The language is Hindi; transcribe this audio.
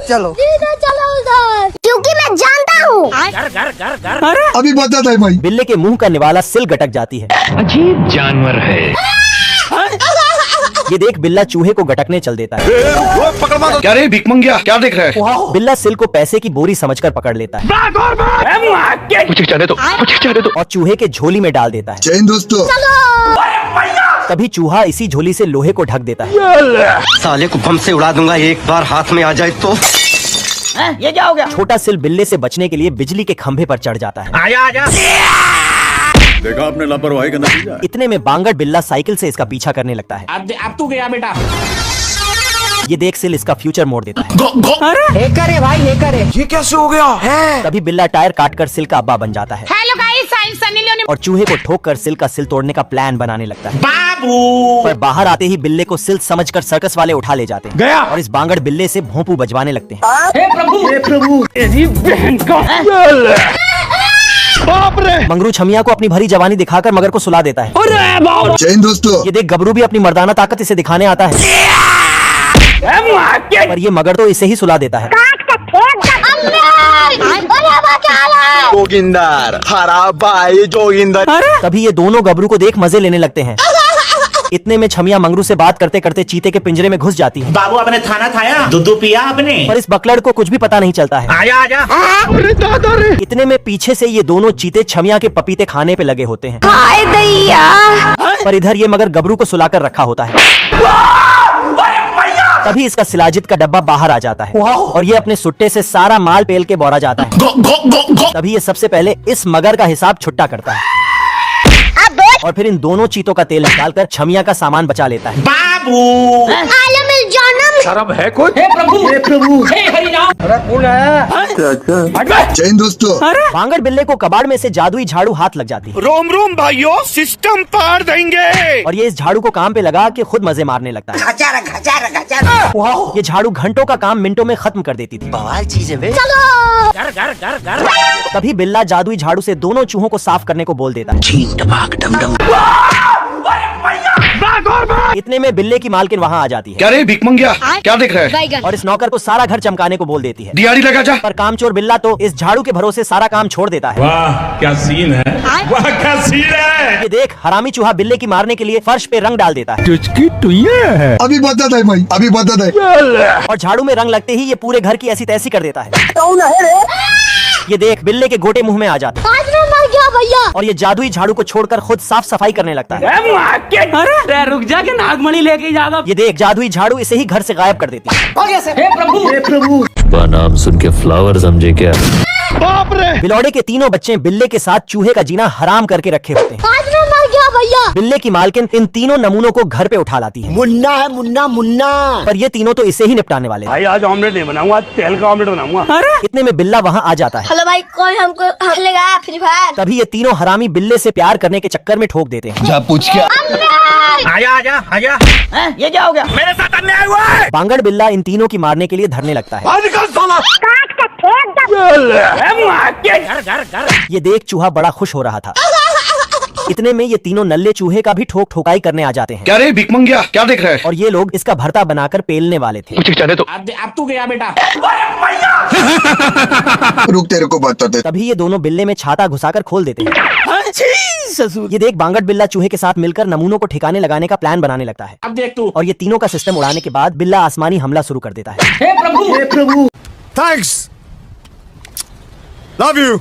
चलो चलो उधर, क्योंकि मैं जानता हूँ। अभी बता था भाई। बिल्ले के मुंह का निवाला सिल गटक जाती है। अजीब जानवर है। ये देख बिल्ला चूहे को गटकने चल देता है। क्या रे भिखमंगिया, क्या देख रहा है? बिल्ला सिल को पैसे की बोरी समझकर पकड़ लेता है और चूहे के झोली में डाल देता है। जय हिंद दोस्तों। तभी चूहा इसी झोली से लोहे को ढक देता है। साले को बम से उड़ा दूंगा, एक बार हाथ में आ जाए तो। ये क्या हो गया? छोटा सिल बिल्ले से बचने के लिए बिजली के खंभे पर चढ़ जाता है। आजा। देखा आपने लापरवाही का नतीजा। इतने में बांगड़ बिल्ला साइकिल से इसका पीछा करने लगता है। अब तू गया बेटा। ये देख सिल इसका फ्यूचर मोड़ देता है। ये कैसे हो गया है? तभी बिल्ला टायर काटकर सिल का अब्बा बन जाता है hello guys, I am Sunny Leone. और चूहे को ठोक कर सिल का सिल तोड़ने का प्लान बनाने लगता है। बाबू पर बाहर आते ही बिल्ले को सिल समझकर सर्कस वाले उठा ले जाते हैं गया। और इस बांगड़ बिल्ले से भोंपू बजवाने लगते हैं। हे प्रभु तेरी बहन का। बाप रे। मंगरू छमिया को अपनी भरी जवानी दिखाकर मगर को सुला देता है। जय हिंद दोस्तों। ये देख गबरू भी अपनी मर्दाना ताकत इसे दिखाने आता है, पर ये मगर तो इसे ही सुला देता है। जोगिंदर, हरा भाई जोगिंदर। तभी ये दोनों गबरू को देख मजे लेने लगते हैं। इतने में छमिया मंगरू से बात करते करते चीते के पिंजरे में घुस जाती है। बाबू आपने खाना खाया, दूध पिया आपने? पर इस बकलड़ को कुछ भी पता नहीं चलता है। आजा। अरे दादा रे। इतने में पीछे से ये दोनों चीते छमिया के पपीते खाने पे लगे होते हैं। पर इधर ये मगर गबरू को सुलाकर रखा होता है। तभी इसका सिलाजित का डब्बा बाहर आ जाता है और ये अपने सुट्टे से सारा माल पेल के बोरा जाता है। तभी ये सबसे पहले इस मगर का हिसाब छुट्टा करता है और फिर इन दोनों चीतों का तेल निकालकर छमिया का सामान बचा लेता है। बाबू शर्म है कुछ? हे प्रभु हे हरि राम। जय हिंद दोस्तों। बांगड़ बिल्ले को कबाड़ में से जादुई झाड़ू हाथ लग जाती है रोम रोम भाइयों, सिस्टम पार देंगे। और ये इस झाड़ू को काम पे लगा के खुद मजे मारने लगता है। ये झाड़ू घंटों का काम मिनटों में खत्म कर देती थी। बवाल चीज है बे। तभी बिल्ला जादुई झाड़ू से दोनों चूहों को साफ करने को बोल देता है। इतने में बिल्ले की मालकिन वहाँ आ जाती है क्या रे भिखमंगिया, क्या देख रहा है? और इस नौकर को सारा घर चमकाने को बोल देती है। दिहाड़ी लगा जा। पर कामचोर बिल्ला तो इस झाड़ू के भरोसे सारा काम छोड़ देता है। वाह क्या सीन है, वाह क्या सीन है। ये देख हरामी चूहा बिल्ले की मारने के लिए फर्श पे रंग डाल देता है अभी बता था भाई। अभी बता था। और झाड़ू में रंग लगते ही ये पूरे घर की ऐसी तैसी कर देता है। ये देख बिल्ले के गोटे मुंह में आ जाते हैं भैया। और ये जादुई झाड़ू को छोड़कर खुद साफ सफाई करने लगता है। अरे रुक जा के नागमणि लेके जाएगा। ये देख जादुई झाड़ू इसे ही घर से गायब कर देती है। हे प्रभु नाम सुन के फ्लावर समझे क्या? बाप रे। बिलौड़े के तीनों बच्चे बिल्ले के साथ चूहे का जीना हराम करके रखे होते हैं। भैया बिल्ले की मालकिन इन तीनों नमूनों को घर पे उठा लाती है। मुन्ना है मुन्ना। पर ये तीनों तो इसे ही निपटाने वाले हैं। भाई आज ऑमलेट नहीं बनाऊंगा, तेल का ऑमलेट बनाऊंगा। इतने में बिल्ला वहाँ आ जाता है। हेलो भाई, कोई हमको खेलेगा फ्री फायर? तभी ये तीनों हरामी बिल्ले से प्यार करने के चक्कर में ठोक देते हैं। जा पूछ क्या? आजा। ये क्या हो गया? मेरे साथ अन्याय हुआ है। बांगड़ बिल्ला इन तीनों की मारने के लिए धरने लगता है। ये देख चूहा बड़ा खुश हो रहा था। इतने में ये तीनों नल्ले चूहे का भी ठोक ठोकाई करने आ जाते हैं। क्या रे भिखमंगिया, क्या देख रहा है? और ये लोग इसका भरता बनाकर पेलने वाले थे। तो अब तू गया बेटा। रुक, तेरे को बताते। तभी ये दोनों बिल्ले में छाता घुसाकर खोल देते हैं। ये देख बांगड़ बिल्ला चूहे के साथ मिलकर नमूनों को ठिकाने लगाने का प्लान बनाने लगता है। अब देख तू। और ये तीनों का सिस्टम उड़ाने के बाद बिल्ला आसमानी हमला शुरू कर देता है। हे प्रभु थैंक्स, लव यू।